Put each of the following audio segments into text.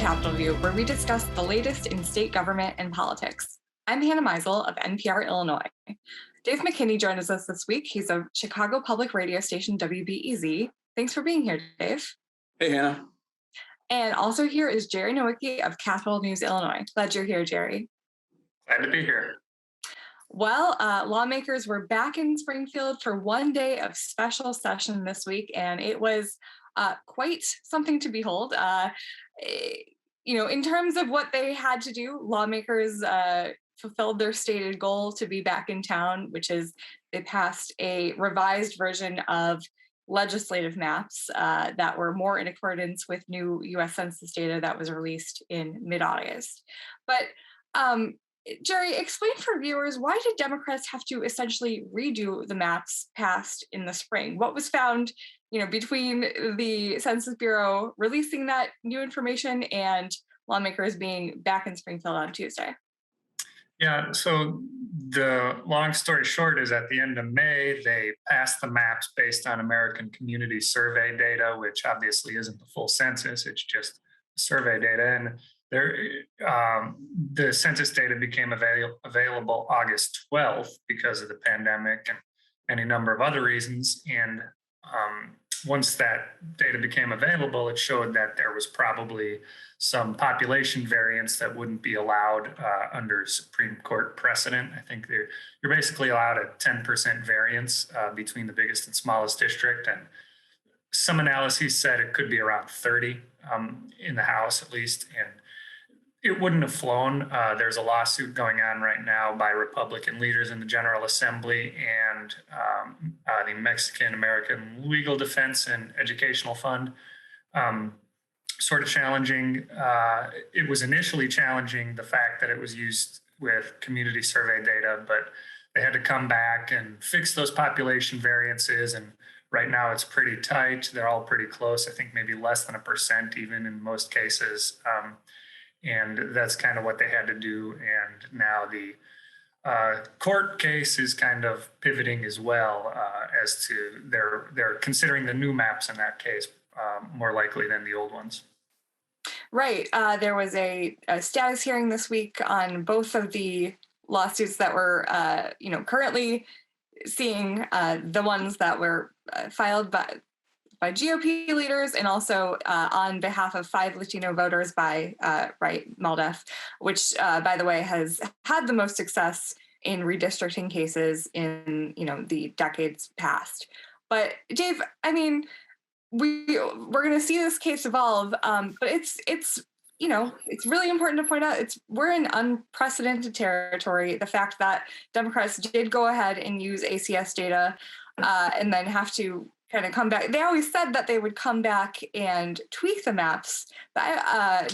Capitol View, where we discuss the latest in state government and politics. I'm Hannah Meisel of NPR Illinois. Dave McKinney joins us this week. He's of Chicago public radio station WBEZ. Thanks for being here, Dave. Hey, Hannah. And also here is Jerry Nowicki of Capitol News Illinois. Glad you're here, Jerry. Glad to be here. Well, lawmakers were back in Springfield for one day of special session this week, and it was quite something to behold. In terms of what they had to do, lawmakers fulfilled their stated goal to be back in town, which is they passed a revised version of legislative maps that were more in accordance with new U.S. Census data that was released in mid-August. But Jerry, explain for viewers, why did Democrats have to essentially redo the maps passed in the spring? What was found, between the Census Bureau releasing that new information and lawmakers being back in Springfield on Tuesday? Yeah, so the long story short is at the end of May, they passed the maps based on American Community Survey data, which obviously isn't the full census, it's just survey data. And the census data became available August 12th because of the pandemic and any number of other reasons. And once that data became available, it showed that there was probably some population variance that wouldn't be allowed under Supreme Court precedent. I think you're basically allowed a 10% variance between the biggest and smallest district. And some analyses said it could be around 30 in the House at least. And it wouldn't have flown. There's a lawsuit going on right now by Republican leaders in the General Assembly and the Mexican American Legal Defense and Educational Fund, sort of challenging. It was initially challenging the fact that it was used with community survey data, but they had to come back and fix those population variances. And right now it's pretty tight. They're all pretty close. I think maybe less than 1% even in most cases. And that's kind of what they had to do. And now the court case is kind of pivoting as well as to they're considering the new maps in that case more likely than the old ones. Right. There was a status hearing this week on both of the lawsuits that were, currently seeing the ones that were filed by GOP leaders and also on behalf of 5 Latino voters by MALDEF, which, by the way, has had the most success in redistricting cases in, the decades past. But Dave, I mean, we're going to see this case evolve, but it's really important to point out we're in unprecedented territory. The fact that Democrats did go ahead and use ACS data and then have to kind of come back. They always said that they would come back and tweak the maps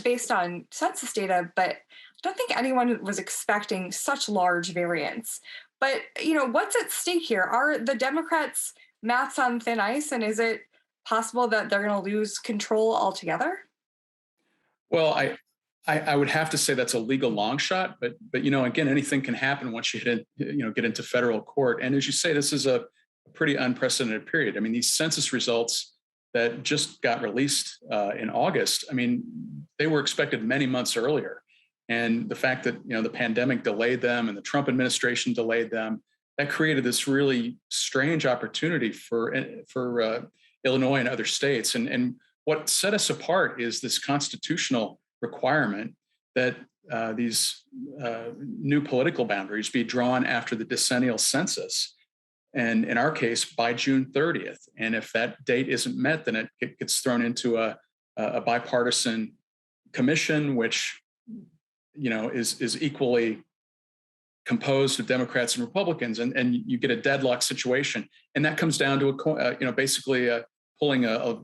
based on census data, but I don't think anyone was expecting such large variance. But, what's at stake here? Are the Democrats' maps on thin ice, and is it possible that they're going to lose control altogether? Well, I would have to say that's a legal long shot, but again, anything can happen once you get into federal court. And as you say, this is a pretty unprecedented period. I mean, these census results that just got released in August, I mean, they were expected many months earlier. And the fact that, the pandemic delayed them and the Trump administration delayed them, that created this really strange opportunity for Illinois and other states. And what set us apart is this constitutional requirement that these new political boundaries be drawn after the decennial census. And in our case, by June 30th. And if that date isn't met, then it gets thrown into a bipartisan commission, which, is equally composed of Democrats and Republicans, and you get a deadlock situation. And that comes down to basically pulling a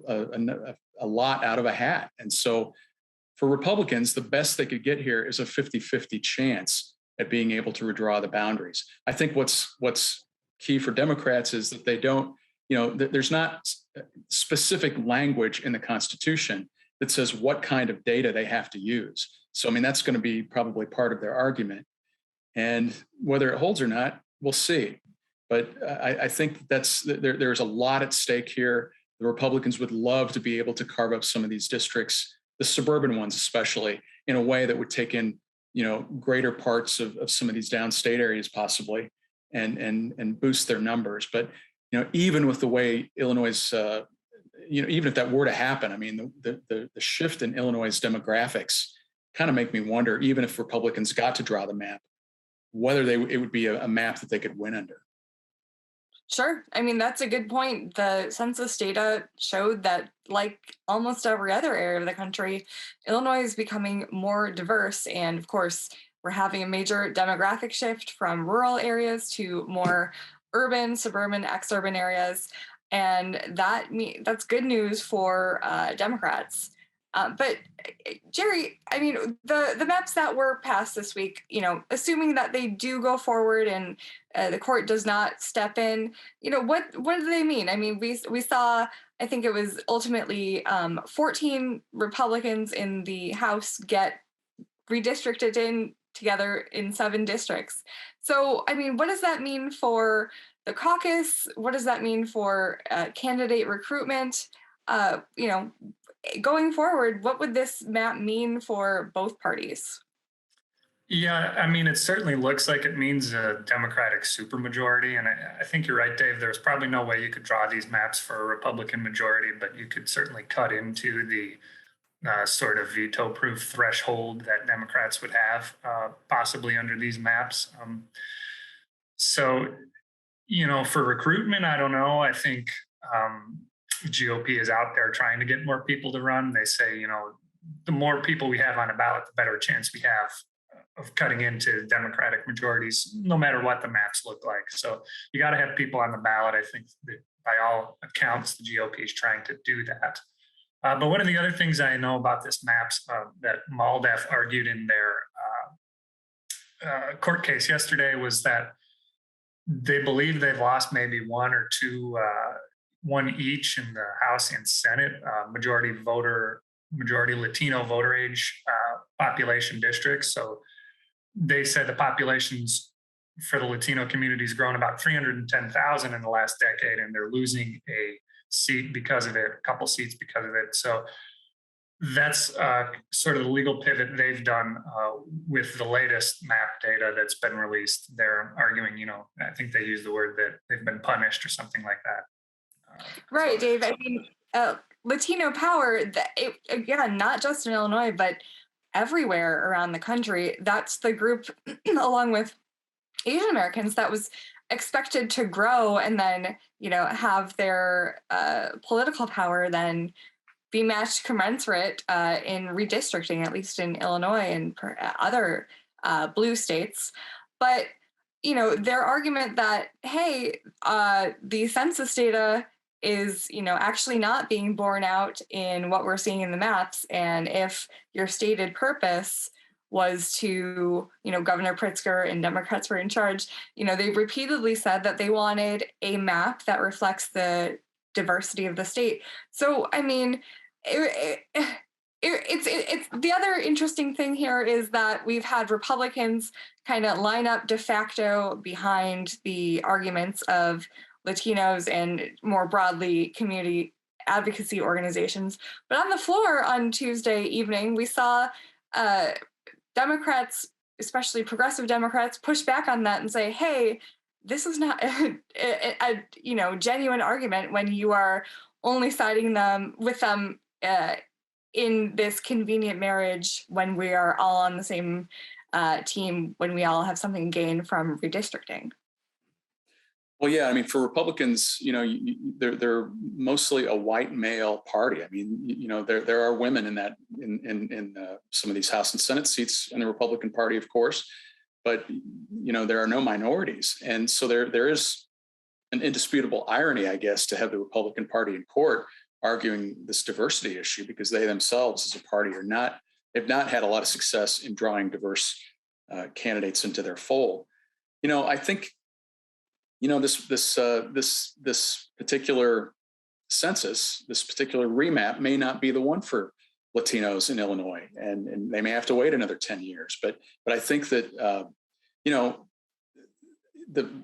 lot out of a hat. And so for Republicans, the best they could get here is a 50-50 chance at being able to redraw the boundaries. I think what's key for Democrats is that they don't, there's not specific language in the Constitution that says what kind of data they have to use. So, I mean, that's going to be probably part of their argument. And whether it holds or not, we'll see. But I think there's a lot at stake here. The Republicans would love to be able to carve up some of these districts the suburban ones, especially, in a way that would take in, greater parts of some of these downstate areas possibly, and boost their numbers. But, even with the way Illinois, even if that were to happen, I mean, the shift in Illinois' demographics kind of make me wonder, even if Republicans got to draw the map, whether it would be a map that they could win under. Sure. I mean, that's a good point. The census data showed that, like almost every other area of the country, Illinois is becoming more diverse. And of course, we're having a major demographic shift from rural areas to more urban, suburban, exurban areas. And that's good news for Democrats. But Jerry, I mean, the maps that were passed this week, assuming that they do go forward and the court does not step in, what do they mean? I mean, we saw, I think it was ultimately 14 Republicans in the House get redistricted in together in 7 districts. So, I mean, what does that mean for the caucus? What does that mean for candidate recruitment? Going forward, what would this map mean for both parties? Yeah, I mean, it certainly looks like it means a Democratic supermajority. And I think you're right, Dave. There's probably no way you could draw these maps for a Republican majority, but you could certainly cut into the sort of veto-proof threshold that Democrats would have possibly under these maps. So, for recruitment, I don't know. I think GOP is out there trying to get more people to run. They say, the more people we have on a ballot, the better chance we have of cutting into Democratic majorities, no matter what the maps look like. So you got to have people on the ballot. I think that by all accounts, the GOP is trying to do that. But one of the other things I know about this maps that MALDEF argued in their court case yesterday was that they believe they've lost maybe one or two, one each in the House and Senate, majority Latino voter age population districts. So they said the populations for the Latino community has grown about 310,000 in the last decade, and they're losing a seat because of it, a couple seats because of it. So that's sort of the legal pivot they've done with the latest map data that's been released. They're arguing, I think they use the word that they've been punished or something like that. Right, Dave. I mean, Latino power, again, not just in Illinois, but everywhere around the country. That's the group, along with Asian Americans, that was expected to grow and then, have their political power then be matched commensurate in redistricting, at least in Illinois and other blue states. But, their argument that, hey, the census data is, actually not being borne out in what we're seeing in the maps. And if your stated purpose was to, Governor Pritzker and Democrats were in charge, they've repeatedly said that they wanted a map that reflects the diversity of the state. So, I mean, it's the other interesting thing here is that we've had Republicans kind of line up de facto behind the arguments of Latinos and more broadly community advocacy organizations. But on the floor on Tuesday evening, we saw Democrats, especially progressive Democrats, push back on that and say, hey, this is not a genuine argument when you are only siding with them in this convenient marriage when we are all on the same team, when we all have something gained from redistricting. Well, yeah, I mean, for Republicans, they're mostly a white male party. I mean, there are women in some of these House and Senate seats in the Republican Party, of course, but there are no minorities, and so there is an indisputable irony, I guess, to have the Republican Party in court arguing this diversity issue because they themselves, as a party, have not had a lot of success in drawing diverse candidates into their fold. I think. This particular census, this particular remap may not be the one for Latinos in Illinois, and they may have to wait another 10 years. But I think that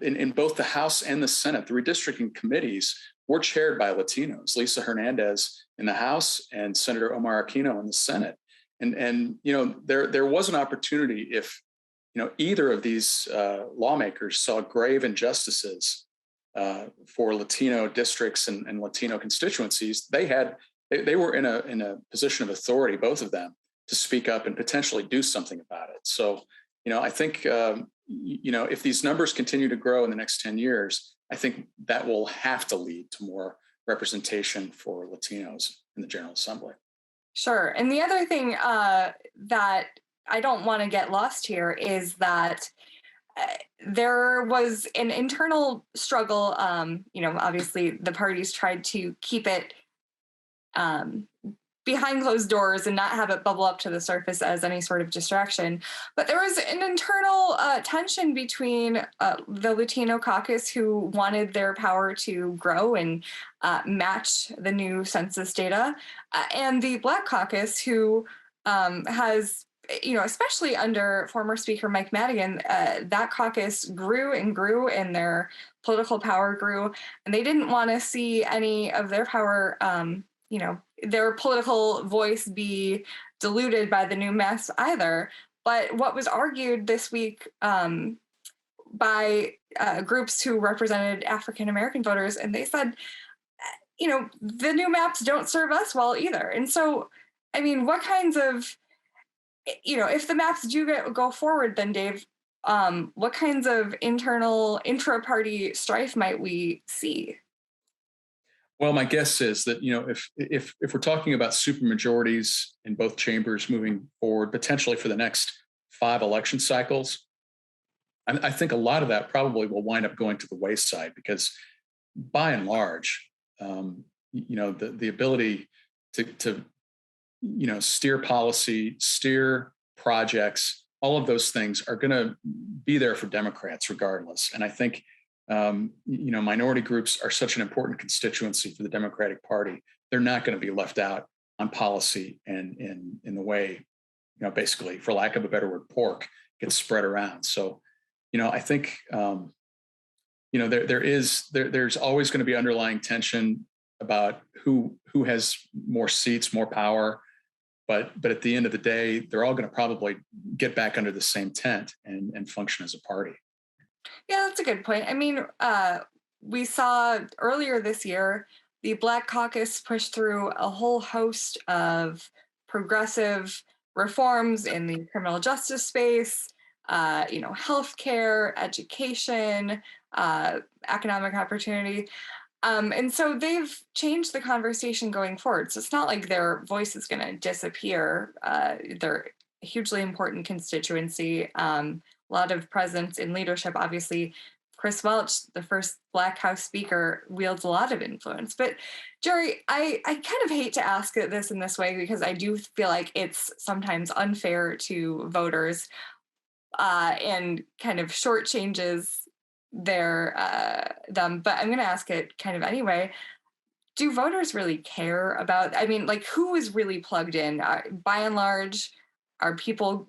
in both the House and the Senate, the redistricting committees were chaired by Latinos, Lisa Hernandez in the House and Senator Omar Aquino in the Senate. And there was an opportunity if either of these lawmakers saw grave injustices for Latino districts and Latino constituencies. They were in a position of authority, both of them, to speak up and potentially do something about it. So, I think if these numbers continue to grow in the next 10 years, I think that will have to lead to more representation for Latinos in the General Assembly. Sure. And the other thing that I don't want to get lost here is that there was an internal struggle. Obviously the parties tried to keep it behind closed doors and not have it bubble up to the surface as any sort of distraction. But there was an internal tension between the Latino caucus, who wanted their power to grow and match the new census data, and the Black caucus, who has, especially under former Speaker Mike Madigan, that caucus grew and their political power grew, and they didn't want to see any of their power their political voice be diluted by the new maps either. But what was argued this week by groups who represented African American voters, and they said, the new maps don't serve us well either. And so, I mean, what kinds of, if the maps do go forward, then Dave, what kinds of internal intra-party strife might we see? Well, my guess is that, if we're talking about supermajorities in both chambers moving forward, potentially for the next 5 election cycles, I think a lot of that probably will wind up going to the wayside, because by and large, the ability to steer policy, steer projects, all of those things are going to be there for Democrats regardless. And I think minority groups are such an important constituency for the Democratic Party. They're not going to be left out on policy and in the way, basically, for lack of a better word, pork gets spread around. So, I think, there's always going to be underlying tension about who has more seats, more power. But at the end of the day, they're all going to probably get back under the same tent and function as a party. Yeah, that's a good point. I mean, we saw earlier this year, the Black caucus pushed through a whole host of progressive reforms in the criminal justice space, healthcare, education, economic opportunity. And so they've changed the conversation going forward. So it's not like their voice is going to disappear. They're a hugely important constituency. A lot of presence in leadership. Obviously, Chris Welch, the first Black House Speaker, wields a lot of influence. But Jerry, I kind of hate to ask this in this way, because I do feel like it's sometimes unfair to voters and kind of shortchanges them. But I'm going to ask it kind of anyway. Do voters really care about? I mean, who is really plugged in? By and large, are people?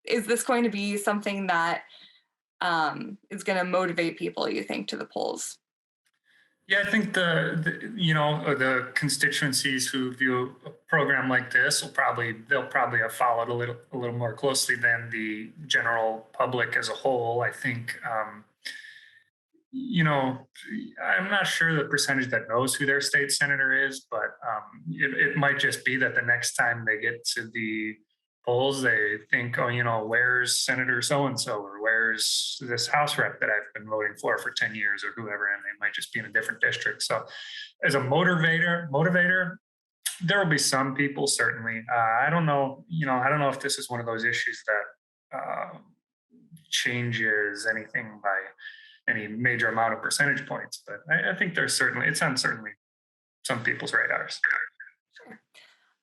Is this going to be something that is going to motivate people, you think, to the polls? Yeah, I think the constituencies who view a program like this they'll probably have followed a little more closely than the general public as a whole. I think I'm not sure the percentage that knows who their state senator is, but it might just be that the next time they get to the polls, they think, where's Senator so-and-so, or where's this House rep that I've been voting for 10 years, or whoever, and they might just be in a different district. So as a motivator, there will be some people, certainly. I don't know if this is one of those issues that changes anything by any major amount of percentage points, but I think it's on certainly some people's radars. Sure.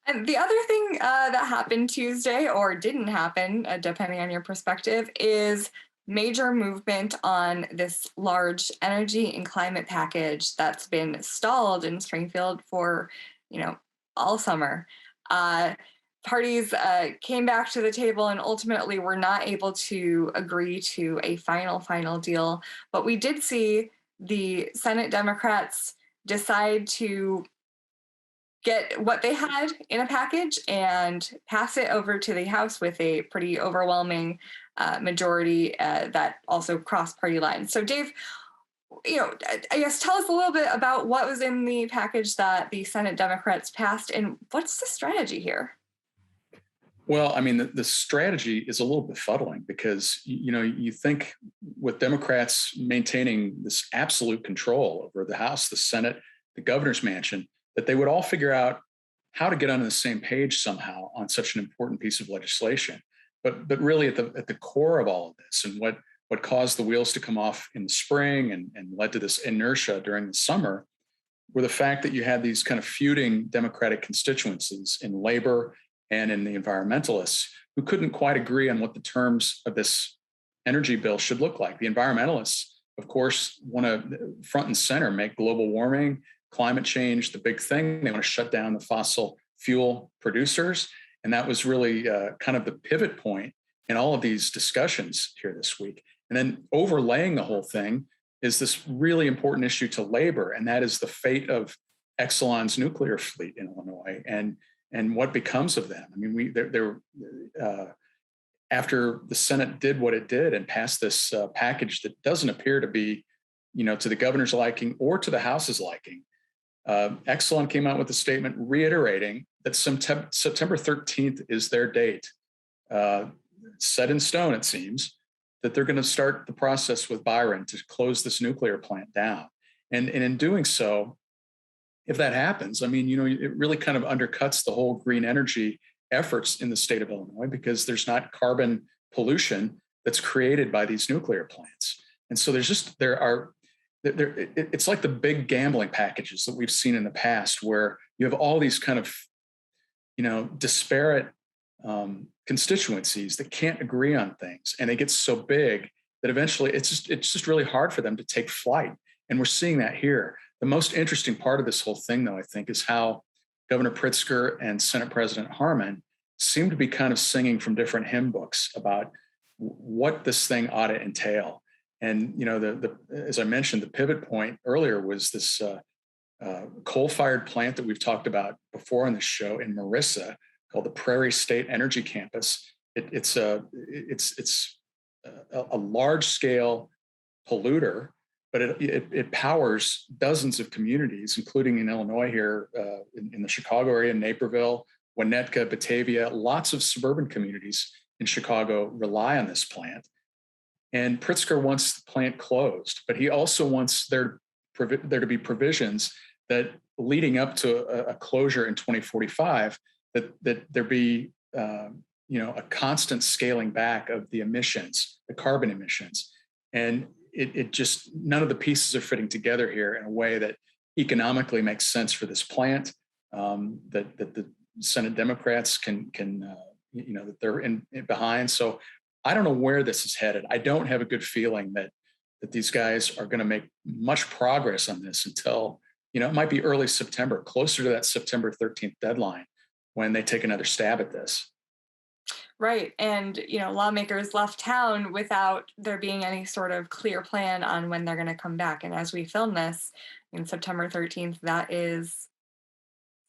And the other thing that happened Tuesday, or didn't happen, depending on your perspective, is major movement on this large energy and climate package that's been stalled in Springfield for, all summer. Parties came back to the table and ultimately were not able to agree to a final deal. But we did see the Senate Democrats decide to get what they had in a package and pass it over to the House with a pretty overwhelming majority that also crossed party lines. So, Dave, I guess tell us a little bit about what was in the package that the Senate Democrats passed, and what's the strategy here? Well, I mean, the strategy is a little befuddling because, you think with Democrats maintaining this absolute control over the House, the Senate, the governor's mansion, that they would all figure out how to get on the same page somehow on such an important piece of legislation. But really at the core of all of this, and what caused the wheels to come off in the spring and led to this inertia during the summer, were the fact that you had these kind of feuding Democratic constituencies in labor and in the environmentalists who couldn't quite agree on what the terms of this energy bill should look like. The environmentalists, of course, want to front and center make global warming, climate change the big thing. They want to shut down the fossil fuel producers. And that was really kind of the pivot point in all of these discussions here this week. And then overlaying the whole thing is this really important issue to labor, and that is the fate of Exelon's nuclear fleet in Illinois and what becomes of them. I mean, after the Senate did what it did and passed this package that doesn't appear to be, to the governor's liking or to the House's liking, Exelon came out with a statement reiterating that September 13th is their date, set in stone, it seems, that they're going to start the process with Byron to close this nuclear plant down. And in doing so, if that happens, I mean, it really kind of undercuts the whole green energy efforts in the state of Illinois because there's not carbon pollution that's created by these nuclear plants. And so it's like the big gambling packages that we've seen in the past where you have all these kind of, disparate constituencies that can't agree on things. And they get so big that eventually it's just really hard for them to take flight. And we're seeing that here. The most interesting part of this whole thing, though, I think, is how Governor Pritzker and Senate President Harmon seem to be kind of singing from different hymn books about what this thing ought to entail. And, as I mentioned, the pivot point earlier was this coal-fired plant that we've talked about before on this show in Marissa called the Prairie State Energy Campus. It's a large-scale polluter, but it powers dozens of communities, including in Illinois here, in the Chicago area, Naperville, Winnetka, Batavia. Lots of suburban communities in Chicago rely on this plant. And Pritzker wants the plant closed, but he also wants there to be provisions that leading up to a closure in 2045, that there be a constant scaling back of the emissions, the carbon emissions. And it just, none of the pieces are fitting together here in a way that economically makes sense for this plant, that the Senate Democrats can that they're in behind. So I don't know where this is headed. I don't have a good feeling that these guys are going to make much progress on this until, it might be early September, closer to that September 13th deadline when they take another stab at this. Right. And, lawmakers left town without there being any sort of clear plan on when they're going to come back. And as we film this in September 13th, that is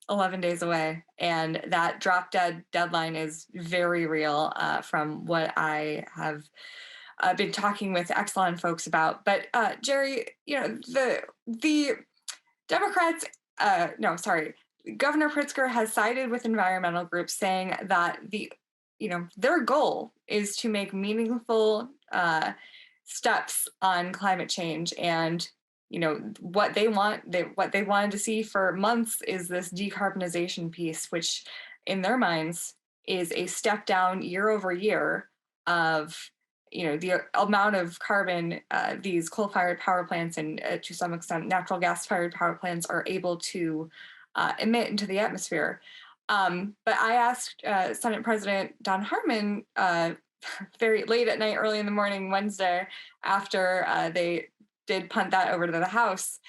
11 days away. And that drop dead deadline is very real from what I have been talking with Exelon folks about. But Jerry, the Democrats, Governor Pritzker has sided with environmental groups saying that their goal is to make meaningful steps on climate change. And, what they wanted to see for months is this decarbonization piece, which in their minds is a step down year over year of, the amount of carbon these coal-fired power plants and to some extent natural gas-fired power plants are able to emit into the atmosphere. But I asked Senate President Don Harmon very late at night, early in the morning, Wednesday, after they did punt that over to the House,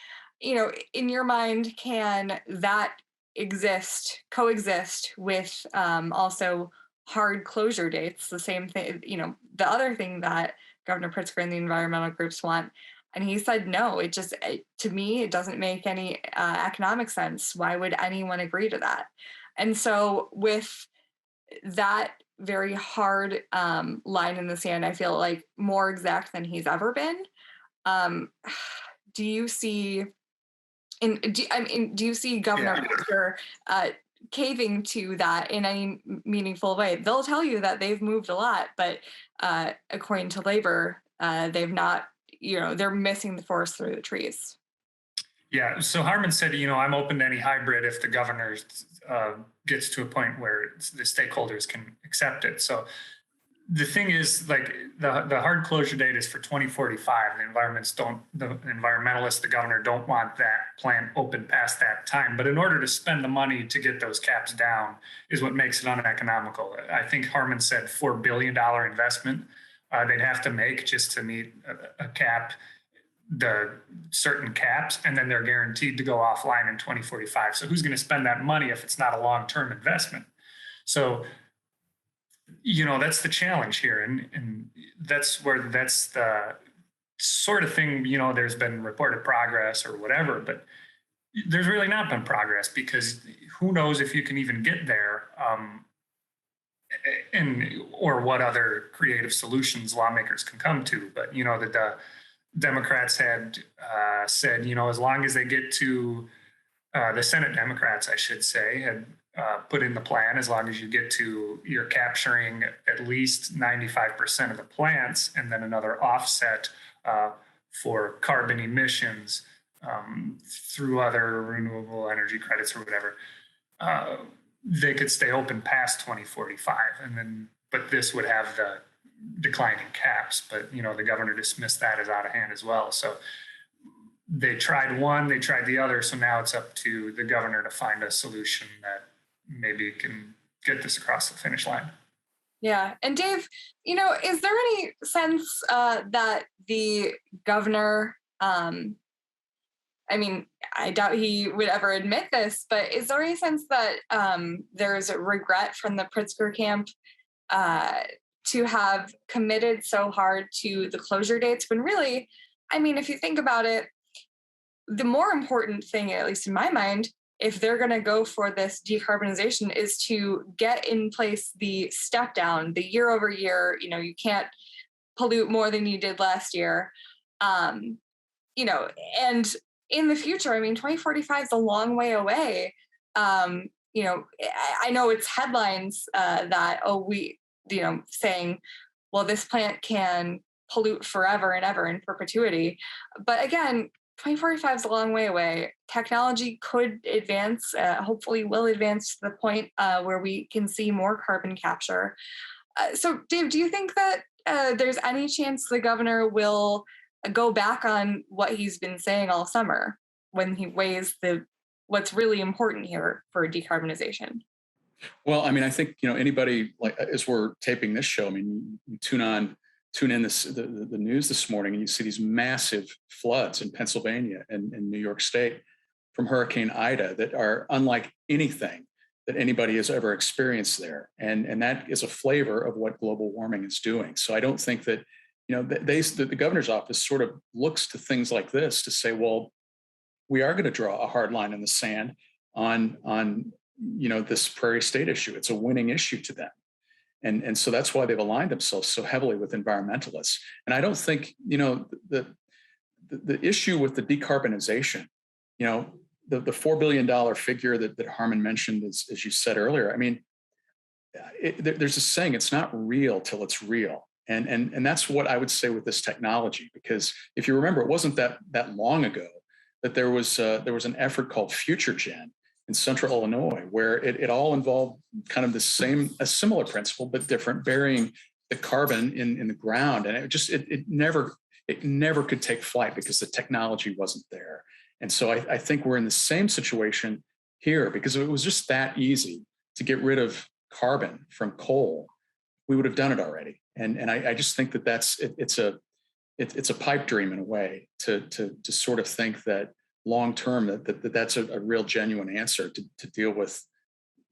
in your mind, can that coexist with also hard closure dates? The same thing, the other thing that Governor Pritzker and the environmental groups want And he said, no, to me, it doesn't make any economic sense. Why would anyone agree to that? And so with that very hard line in the sand, I feel like more exact than he's ever been. Do you see do you see Governor Fisher caving to that in any meaningful way? They'll tell you that they've moved a lot, but according to labor, they've not, they're missing the forest through the trees. Yeah, so Harman said, I'm open to any hybrid if the governor gets to a point where the stakeholders can accept it. So the thing is, like, the hard closure date is for 2045. The environmentalists, the governor don't want that plant open past that time. But in order to spend the money to get those caps down is what makes it uneconomical. I think Harman said $4 billion investment they'd have to make just to meet a cap, the certain caps, and then they're guaranteed to go offline in 2045. So who's going to spend that money if it's not a long-term investment? So, that's the challenge here. And that's the sort of thing, there's been reported progress or whatever, but there's really not been progress because who knows if you can even get there, or what other creative solutions lawmakers can come to. But, the Democrats had said, as long as they get to the Senate Democrats, I should say, had put in the plan, as long as you're capturing at least 95% of the plants and then another offset for carbon emissions through other renewable energy credits or whatever, they could stay open past 2045. But this would have the declining caps, but the governor dismissed that as out of hand as well. So they tried one, they tried the other. So now it's up to the governor to find a solution that maybe can get this across the finish line. Yeah. And Dave, is there any sense that the governor, I doubt he would ever admit this, but is there any sense that there's a regret from the Pritzker camp to have committed so hard to the closure dates when really, if you think about it, the more important thing, at least in my mind, if they're going to go for this decarbonization, is to get in place the step down, the year over year, you can't pollute more than you did last year. And in the future, 2045 is a long way away. I know it's headlines that, saying, well, this plant can pollute forever and ever in perpetuity. But again, 2045 is a long way away. Technology could advance, hopefully will advance to the point where we can see more carbon capture. So Dave, do you think that there's any chance the governor will go back on what he's been saying all summer when he weighs what's really important here for decarbonization? Well, I think, anybody, like, as we're taping this show, you tune in the news this morning and you see these massive floods in Pennsylvania and New York State from Hurricane Ida that are unlike anything that anybody has ever experienced there. And that is a flavor of what global warming is doing. So I don't think that, the governor's office sort of looks to things like this to say, well, we are going to draw a hard line in the sand on this prairie state issue. It's a winning issue to them. And so that's why they've aligned themselves so heavily with environmentalists. And I don't think, the issue with the decarbonization, the $4 billion figure that Harman mentioned, as you said earlier, there's a saying, it's not real till it's real. And that's what I would say with this technology, because if you remember, it wasn't that long ago that there was an effort called Future Gen in Central Illinois, where it all involved kind of a similar principle, but different, burying the carbon in the ground. And it never could take flight because the technology wasn't there. And so I think we're in the same situation here, because if it was just that easy to get rid of carbon from coal, we would have done it already. And I just think that it's a pipe dream in a way to sort of think that long term that's a real genuine answer to deal with,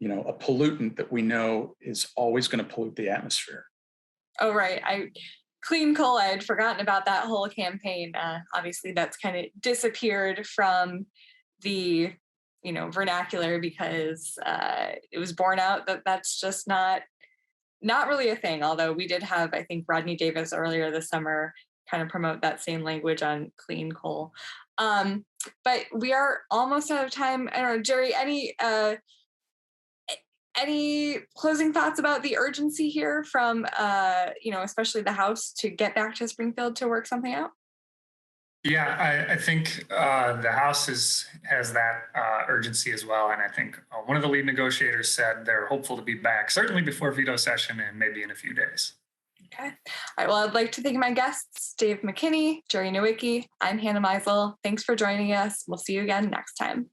a pollutant that we know is always going to pollute the atmosphere. Oh, right. I clean coal, I had forgotten about that whole campaign. Obviously, that's kind of disappeared from the vernacular because it was borne out that that's just not really a thing. Although we did have, I think, Rodney Davis earlier this summer kind of promote that same language on clean coal. But we are almost out of time. I don't know, Jerry, any closing thoughts about the urgency here from, especially the House to get back to Springfield to work something out? Yeah, I think the House has that urgency as well. And I think one of the lead negotiators said they're hopeful to be back, certainly before veto session and maybe in a few days. Okay. All right. Well, I'd like to thank my guests, Dave McKinney, Jerry Nowicki. I'm Hannah Meisel. Thanks for joining us. We'll see you again next time.